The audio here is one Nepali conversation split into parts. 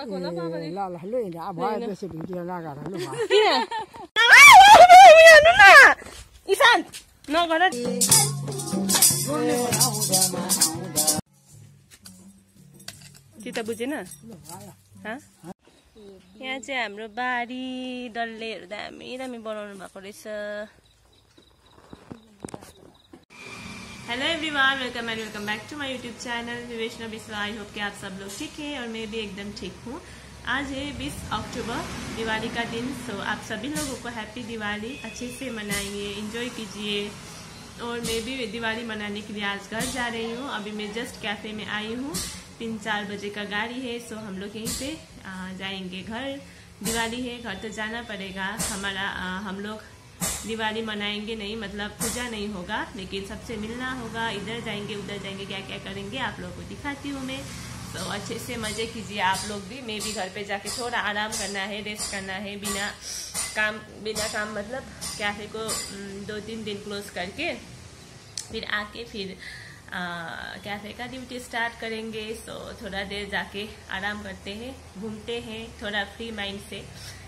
भएको होला बाबाले। ल ल लु भयो बेसी भिडियो नगर लु ईशान नगर चित्त बुझेन। यहाँ चाहिँ हाम्रो बारी डल्लेहरू दामी दामी बनाउनु भएको रहेछ। Hello everyone, welcome and welcome back to my YouTube channel Bibeshana Biswa. I hope कि आप सब लोग ठीक हैं और मैं भी एकदम ठीक हूँ। आज है 20 अक्टूबर, दिवाली का दिन। सो आप सभी लोगों को हैप्पी दिवाली, अच्छे से मनाइए, एंजॉय कीजिए। और मैं भी दिवाली मनाने के लिए आज घर जा रही हूँ। अभी मैं जस्ट कैफ़े में आई हूँ, 3-4 बजे का गाड़ी है। सो हम लोग यहीं पे जाएंगे घर। दिवाली है, घर तो जाना पड़ेगा हमारा। हम लोग दिवाली मनाएंगे नहीं, मतलब पूजा नहीं होगा, लेकिन सबसे मिलना होगा। इधर जाएंगे उधर जाएंगे, क्या क्या करेंगे आप लोगों को दिखाती हूँ मैं। तो अच्छे से मज़े कीजिए आप लोग भी। मैं भी घर पे जाके थोड़ा आराम करना है, रेस्ट करना है। बिना काम मतलब कैफ़े को 2-3 दिन क्लोज करके फिर आके फिर कैफ़े का ड्यूटी स्टार्ट करेंगे। सो थोड़ा देर जाके आराम करते हैं, घूमते हैं, थोड़ा फ्री माइंड से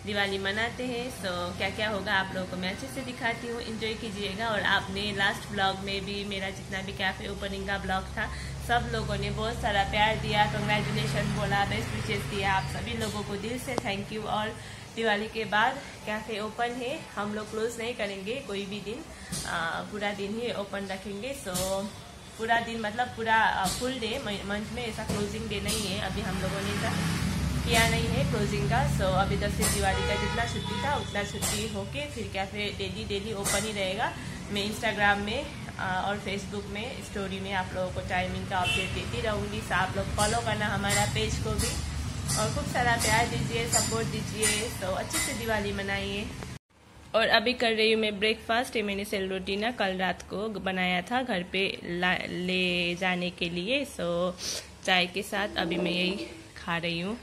दिवाली मनाते हैं। सो क्या क्या होगा आप लोगों को मैं अच्छे से दिखाती हूँ, एंजॉय कीजिएगा। और आपने लास्ट ब्लॉग में भी मेरा जितना भी कैफ़े ओपनिंग का ब्लॉग था, सब लोगों ने बहुत सारा प्यार दिया, कंग्रेचुलेशन बोला, बेस्ट विशेस दिया। आप सभी लोगों को दिल से थैंक यू। और दिवाली के बाद कैफ़े ओपन है, हम लोग क्लोज नहीं करेंगे कोई भी दिन, पूरा दिन ही ओपन रखेंगे। सो पूरा दिन मतलब पूरा फुल डे, मंथ में ऐसा क्लोजिंग डे नहीं है। अभी हम लोगों ने किया नहीं है क्लोजिंग का। सो अभी 10 दिन दिवाली का जितना छुट्टी था उतना छुट्टी होके फिर कैफ़े डेली ओपन ही रहेगा। मैं इंस्टाग्राम में और फेसबुक में स्टोरी में आप लोगों को टाइमिंग का अपडेट देती रहूँगी। सो आप लोग फॉलो करना हमारा पेज को भी, और खूब सारा प्यार दीजिए, सपोर्ट दीजिए। तो अच्छे से दिवाली मनाइए। और अभी कर रही हूँ मैं ब्रेकफास्ट। ये मैंने सेल रोटी ना कल रात को बनाया था घर पे ले जाने के लिए। सो चाय के साथ अभी मैं यही खा रही हूँ।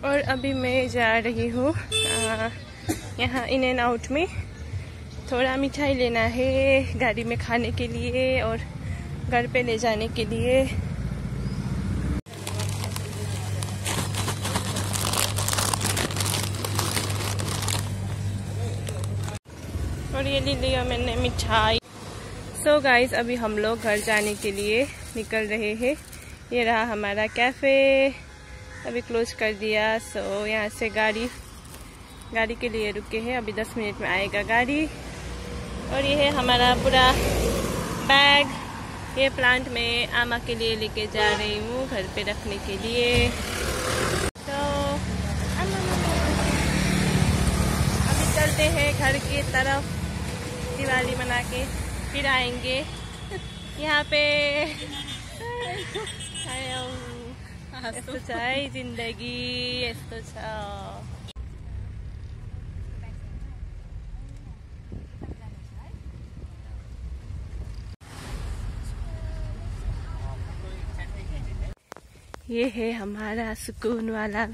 और अभी मैं जा रही हूँ यहाँ इन एंड आउट में, थोड़ा मिठाई लेना है गाड़ी में खाने के लिए और घर पे ले जाने के लिए। और ये ले लिया मैंने मिठाई। सो गाइस, अभी हम लोग घर जाने के लिए निकल रहे हैं। ये रहा हमारा कैफ़े, अभी क्लोज कर दिया। सो यहाँ से गाड़ी के लिए रुके हैं, अभी 10 मिनट में आएगा गाड़ी। और ये है हमारा पूरा बैग, ये प्लांट में आमा के लिए लेके जा रही हूँ घर पे रखने के लिए। तो अभी चलते हैं घर की तरफ, दिवाली मना के फिर आएंगे। यहाँ पे यस्तो छ है जिन्दगी, यस्तो छ। ये है हमारा सुकून वाला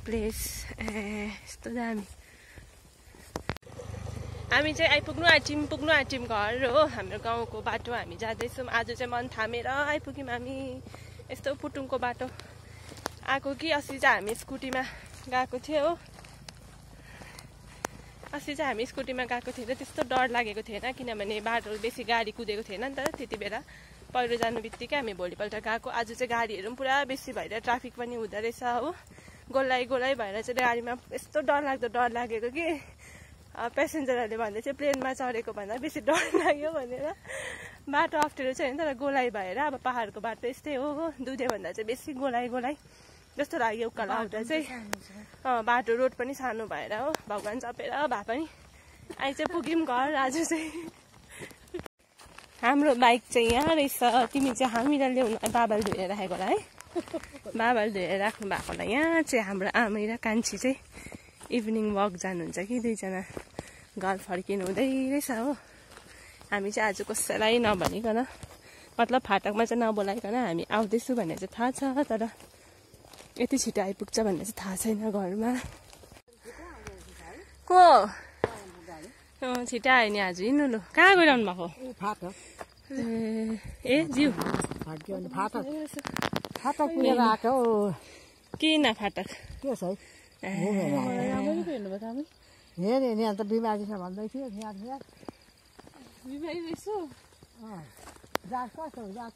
प्लेस। यस्तो दामी। हामी चाहिँ पुग्नु आँट्यौँ घर हो, हाम्रो गाउँको बाटो हामी जाँदैछौँ। आज चाहिँ मन थामेर आइपुग्यौँ हामी। यस्तो पुटुङको बाटो आएको कि अस्ति चाहिँ हामी स्कुटीमा गएको थियो हो। अस्ति चाहिँ हामी स्कुटीमा गएको थियो र त्यस्तो डर लागेको थिएन, किनभने बाटो बेसी गाडी कुदेको थिएन नि त त्यति बेला। पहिरो जानु बित्तिकै हामी भोलिपल्ट गएको। आज चाहिँ गाडीहरू पनि पुरा बेसी भएर ट्राफिक पनि हुँदो रहेछ हो। गोलाइ भएर चाहिँ गाडीमा यस्तो डर लागेको कि पेसेन्जरहरूले भन्दै चाहिँ प्लेनमा चढेको भन्दा बेसी डर लाग्यो भनेर। बाटो अप्ठ्यारो चाहिँ होइन, तर गोलाइ भएर अब पहाडको बाटो यस्तै हो, दुधे भन्दा चाहिँ बेसी गोलाइ जस्तो लाग्यो। उकालो आउँदा चाहिँ बाटो रोड पनि सानो भएर हो, भगवान् चपेर भए पनि अहिले चाहिँ पुग्यौँ घर। आज चाहिँ हाम्रो बाइक चाहिँ यहाँ रहेछ। तिमी चाहिँ हामीलाई ल्याउनु बाबाले धोएर राखेको होला है, बाबाले धोएर राख्नु भएको होला। यहाँ चाहिँ हाम्रो आमै र कान्छी चाहिँ इभिनिङ वक जानुहुन्छ कि दुईजना, घर फर्किनु हुँदै रहेछ हो। हामी चाहिँ आज कसैलाई नभनिकन, मतलब फाटकमा चाहिँ नबोलाइकन हामी आउँदैछु भन्ने चाहिँ थाहा छ, तर यति छिटो आइपुग्छ भन्ने चाहिँ थाहा छैन घरमा। को छिटो आयो नि आज। हिँड्नु लु, कहाँ गइरहनु भएको? ए ज्यू फाटक पुगेर आएको किन फाटक के छ हेरेँ नि अन्त बिमारी छ भन्दै थियो जाति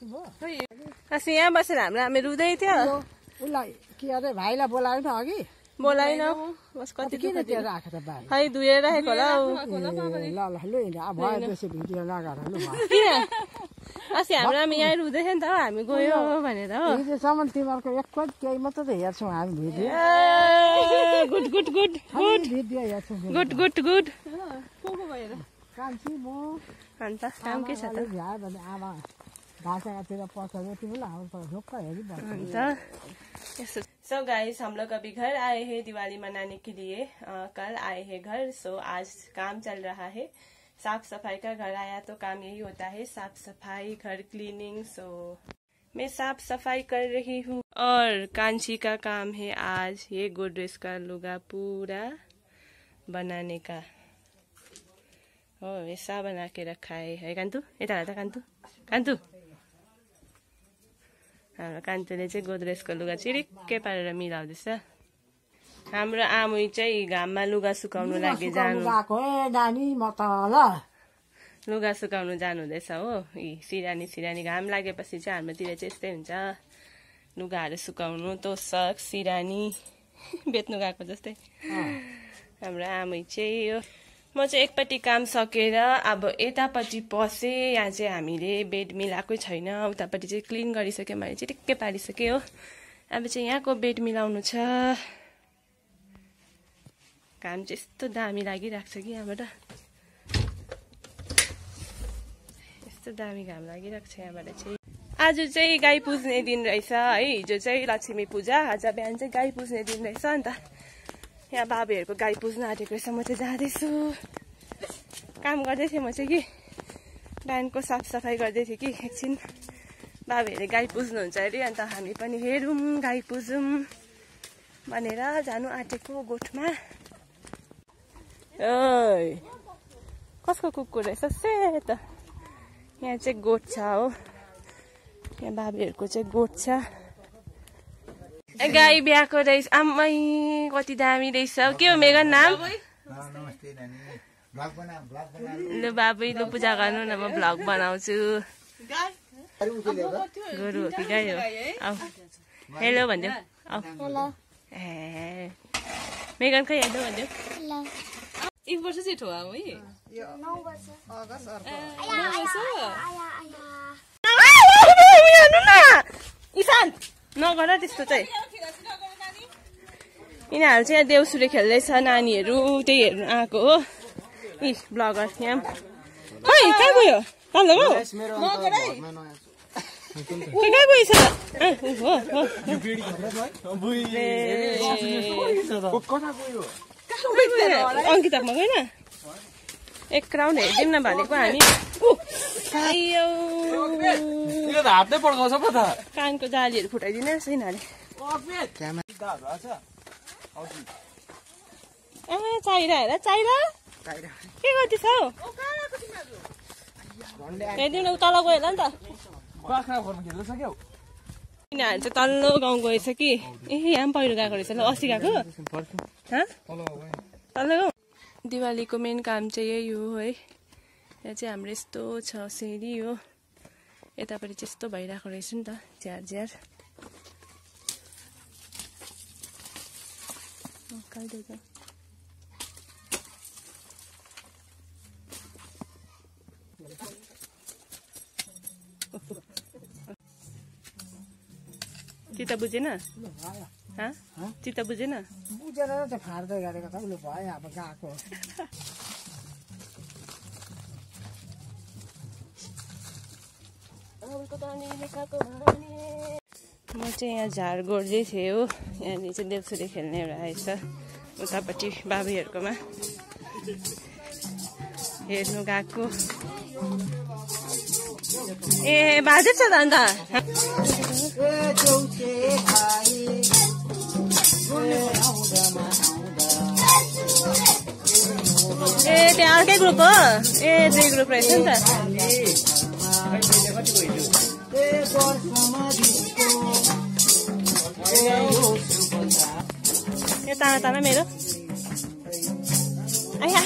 भयो यहाँ बसेर हाम्रो आमा रुँदै थियो उसलाई के अरे भाइलाई बोलायो नि अघि बोलाइन बस कति किन त्यो राखेको त भाइ खै धुएर राखेको होला ल भयो त्यसो भिडियो नगर लु किन अस्ति हाम्रो आमा यहाँ रुँदै थियो नि त हामी गयो भनेर हो हिजोसम्म तिमीहरूको एकपल्ट केही मात्र त हेर्छौँ हामी video good good good good video हेर्छौँ गुड गुड गुड कान्छी म अन्त काम के छ त भ्यायो भने आमा भाषातिर पछाडि तिमीलाई हाम्रो ढुक्क हेरिबस्छ सो गाइस हम लोग अभी घर आए हैं दिवाली मनाने के लिए कल आए हैं घर सो आज काम चल रहा है साफ सफाई का घर आया तो काम यही होता है साफ सफाई घर क्लीनिंग सो मैं साफ सफाई कर रही हूँ और कांची का काम है आज ये गोदरेज का लुगा पूरा बनाने का हो ऐसा बना के रखा है कान्तु यता हाल त कान्तु कान्तु हाम्रो कान्तुले चाहिँ गोदरेजको लुगा चिरिक्कै पारेर मिलाउँदैछ हाम्रो आमुई चाहिँ घाममा लुगा सुकाउनु लागि लुगा सुकाउनु जानुहुँदैछ हो सिरानी घाम लागेपछि चाहिँ हाम्रोतिर चाहिँ यस्तै हुन्छ लुगाहरू सुकाउनु तोसक सिरानी बेच्नु गएको जस्तै हाम्रो आमुई चाहिँ यो म चाहिँ एकपट्टि काम सकेर अब यतापट्टि पसेँ यहाँ चाहिँ हामीले बेड मिलाएकै छैन उतापट्टि चाहिँ क्लिन गरिसक्यो मैले चिटिक्कै पारिसकेँ हो अब चाहिँ यहाँको बेड मिलाउनु छ काम चाहिँ यस्तो दामी लागिरहेको छ कि यहाँबाट यस्तो दामी घाम लागिरहेको छ यहाँबाट चाहिँ आज चाहिँ गाई पुज्ने दिन रहेछ है हिजो चाहिँ लक्ष्मी पूजा आज बिहान चाहिँ गाई पुज्ने दिन रहेछ अन्त यहाँ बाबेहरूको गाई पुज्न आँटेको रहेछ म चाहिँ जाँदैछु काम गर्दै थिएँ म चाहिँ कि बिहानको साफसफाइ गर्दै थिएँ कि एकछिन बाबेहरूले गाई पुज्नुहुन्छ अरे अन्त हामी पनि हेरौँ गाई पुजौँ भनेर जानु आँटेको गोठमा ओइ कसको कुकुर रहेछ सेत यहाँ चाहिँ गोठ छ हो यहाँ बाबेहरूको चाहिँ गोठ छ गाई ब्याएको रहेछ आम्मै कति दामी रहेछ के हो मेगन नाम लु बाबु लु पूजा गर्नु न म भ्लग बनाउँछु गोरु हो कि गाई हो आऊ हेलो भनिदेऊ आऊ ए मेगन खै हेलो भनिदेऊ 1 वर्ष चाहिँ ठो है 9 वर्ष अगस्त इसान नगर त्यस्तो चाहिँ यिनीहरू चाहिँ देउसुरे खेल्दैछ नानीहरू त्यही हेर्नु आएको हो इ ब्लगर यहाँ खै कहाँ गयो तल गयो कहाँ गएछ अङ्कितामा गएन एक राउन्ड हेरिदिउँ न भनेको हामी कानको जालीहरू फुटाइदिने रहेछ यिनीहरूले चाहिरा हेर चाहिरा के गर्दैछ हौ हेरिदिउँ न तल गयो होला नि त यिनीहरू चाहिँ तल्लो गाउँ गएछ कि ए यहाँ पनि पहिरो गएको रहेछ ल अस्ति गएको तल्लो गाउँ दिवालीको मेन काम चाहिँ यही हो है यहाँ चाहिँ हाम्रो यस्तो छ सिँढी हो यतापट्टि चाहिँ यस्तो भइरहेको रहेछ नि त झ्यार झ्यार चित्त बुझेन चित्त बुझेन बुझेर त फाड्दै गरेको त उसले भयो अब गएको म चाहिँ यहाँ झार गोड्दै थिएँ हो यहाँनिर चाहिँ देउसुरे खेल्ने एउटा आएछ उतापट्टि बाबीहरूकोमा हेर्नु गएको ए बाजेछ त अन्त ए त्यहाँ अर्कै ग्रुप हो ए दुई ग्रुप रहेछ नि त यो ताना ताना मेरो आयो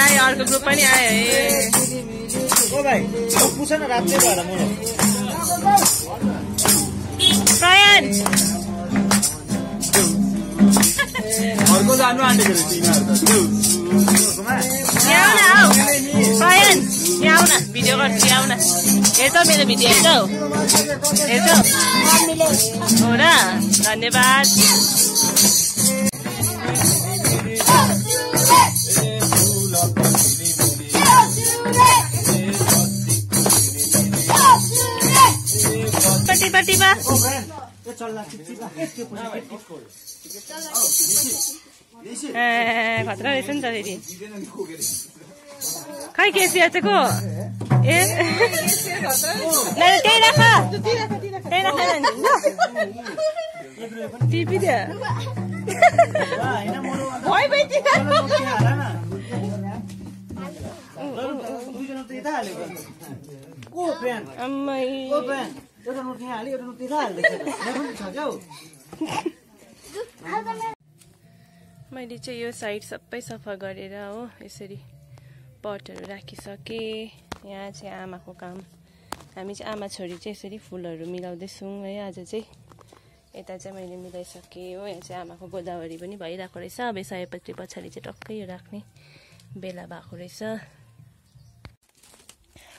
आयो अर्को ग्रुप पनि आयो ओ भाइ पुछ न रातले भएर म प्रयान घरको जानु आँटेको रहेछ यिनीहरू यहाँ आऊ न आऊ प्रयान यहाँ आऊ न भिडियो गर्छु आऊ न हेर्छौ मेरो भिडियो हेर्छौ हो र धन्यवाद पट्टी बा खतरा रहेछ नि त फेरि खै के सियाचेको ए त्यही राख टिपी दियो मैले चाहिँ यो साइड सबै सफा गरेर हो यसरी पटहरू राखिसकेँ। यहाँ चाहिँ आमाको काम, हामी चाहिँ आमा छोरी चाहिँ यसरी फुलहरू मिलाउँदैछौँ है। आज चाहिँ यता चाहिँ मैले मिलाइसकेँ हो। यहाँ चाहिँ आमाको गोदावरी पनि भइरहेको रहेछ। अब सयपत्री पछाडि चाहिँ टक्कै यो राख्ने बेला भएको रहेछ।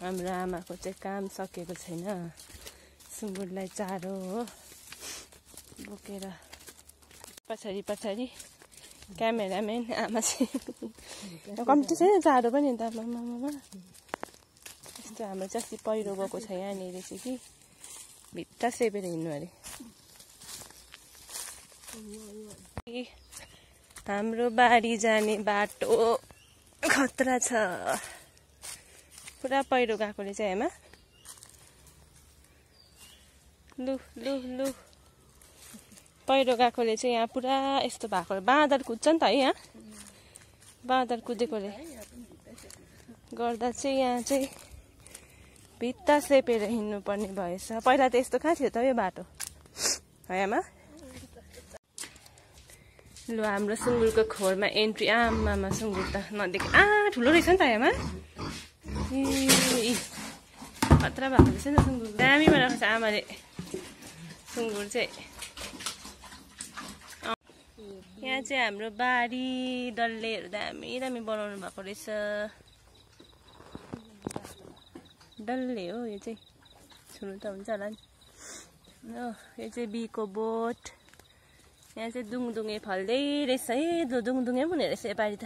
हाम्रो आमाको चाहिँ काम सकेको छैन, सुँगुरलाई चारो हो बोकेर पछाडि पछाडि क्यामेराम्यान आमा चाहिँ कम्ती छैन चारो पनि त आमामा। यस्तो हाम्रो चाहिँ अस्ति पहिरो गएको छ यहाँनिर चाहिँ कि भित्ता सेपेर हिँड्नु अरे। हाम्रो बारी जाने बाटो खतरा छ, पुरा पहिरो गएकोले चाहिँ आमा। लु लु लु पहिरो गएकोले चाहिँ यहाँ पुरा यस्तो भएको, बाँदर कुद्छ नि त है। यहाँ बाँदर कुदेकोले गर्दा चाहिँ यहाँ चाहिँ भित्ता सेपेर हिँड्नु पर्ने भएछ। पहिला त यस्तो कहाँ थियो त यो बाटो है आमा। लु हाम्रो सुँगुरको खोरमा एन्ट्री। आमामा सुँगुर त नदेखे ठुलो रहेछ नि त आमा। खतरा भएको रहेछ नि सुँगुर, दामी बनाएको छ आमाले सुँगुर चाहिँ। यहाँ चाहिँ हाम्रो बारी डल्लेहरू दामी दामी बनाउनु भएको रहेछ। डल्ले हो यो चाहिँ, छुनु त हुन्छ होला नि। यो चाहिँ बीको बोट। यहाँ चाहिँ दुङदुङे फल्दै रहेछ है, दुङदुङे पनि हुने रहेछ योपालि त।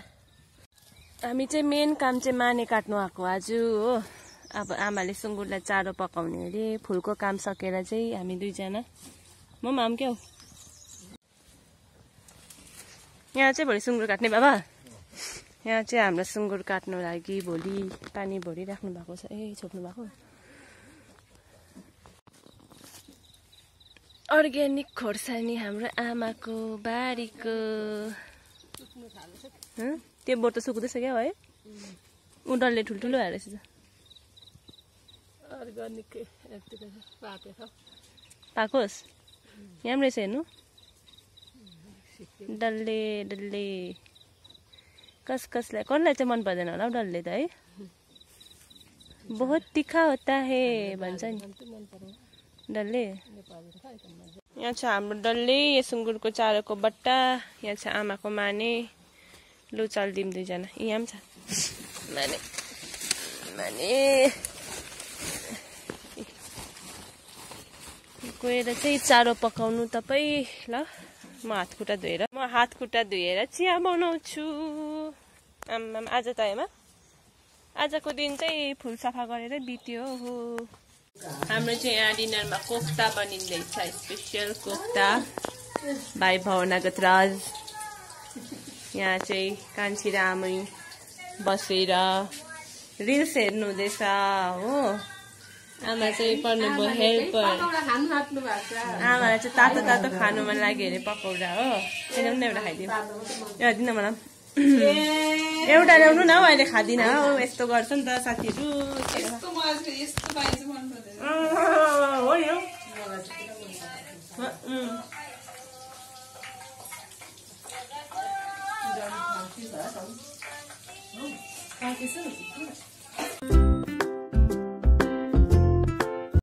हामी चाहिँ मेन काम चाहिँ माने काट्नु आएको आज हो। अब आमाले सुँगुरलाई चारो पकाउने अरे। फुलको काम सकेर चाहिँ हामी दुईजना म माम क्या हो। यहाँ चाहिँ भोलि सुँगुर काट्ने बाबा। यहाँ चाहिँ हाम्रो सुँगुर काट्नु लागि भोलि पानी भरिराख्नु भएको छ। ए छोप्नु भएको अर्ग्यानिक खोर्सानी हाम्रो आमाको बारीको। त्यो बोट त सुक्दैछ क्या है, उनीहरूले ठुल्ठुलो भएर रहेछ। अर्ग्यानिक पाकोस् यहाँ पनि रहेछ हेर्नु, डल्ले डल्ले। कसलाई कसलाई चाहिँ मन पर्दैन होला हौ डल्ले त है। बहुत तिखा होता है भन्छ नि डल्ले। यहाँ छ हाम्रो डल्ले, यो सुँगुरको चारोको बट्टा। यहाँ छ आमाको माने। लु चल्दिउँ दुईजना। यहाँ पनि छ माने माने। गएर चाहिँ चारो पकाउनु तपाईँ। ल म हात खुट्टा धोएर चिया बनाउँछु। आम्मा आज त हेमा आजको दिन चाहिँ फुल सफा गरेरै बित्यो हो। हाम्रो चाहिँ यहाँ डिनरमा कोफ्ता बनिँदैछ, स्पेसल कोफ्ता भाइ भवनागत राज। यहाँ चाहिँ कान्छी र आमै बसेर रिल्स हेर्नु हुँदैछ हो। आमा चाहिँ पर्नुभयो हेल्पर आमालाई चाहिँ तातो तातो खानु मन लाग्यो अरे पकौडा हो त्यही पनि एउटा खाइदिउँ एउटा दिन मलाई एउटा ल्याउनु न हौ अहिले खाँदिनँ हौ यस्तो गर्छ नि त साथीहरू हो